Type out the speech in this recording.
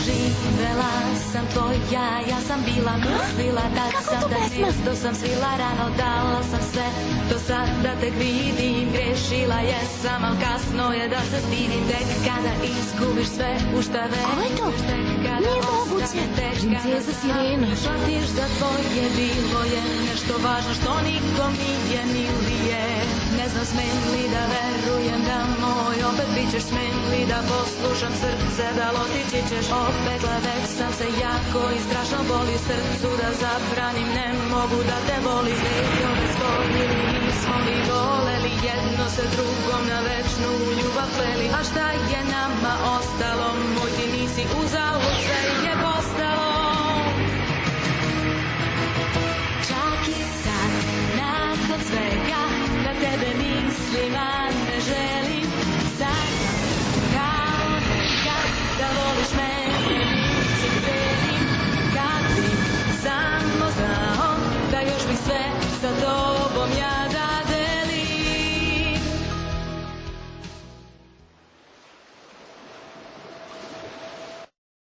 Živela sam tvoja, ja sam bila, mislila da sam da gnezdo sam svila rano, dala sam sve, do sada tek vidim, grešila jesam, al kasno je da se stidim, tek kada izgubiš sve u šta veruješ, nije moguće, princeza Sirena, shvatiš da tvoje bilo je nešto važno što nikom nije milije, ne znam smem li da verujem da moj opet bićeš, smem li da poslušam srce da lotići ćeš opet, već sam se jako i strašno boli srcu da zabranim, ne mogu da te boli, vekove stvorili, nismo li voleli jedno se drugom na večnu ljubav kleli, a šta je nama ostalo, moj ti nisi uzalud, sve je postalo. Čak i sad, nakon svega, na tebe mislim, a ne želim, sad kao nekad da voliš mene, ničim cenim, kad bi samo znao da još bih sve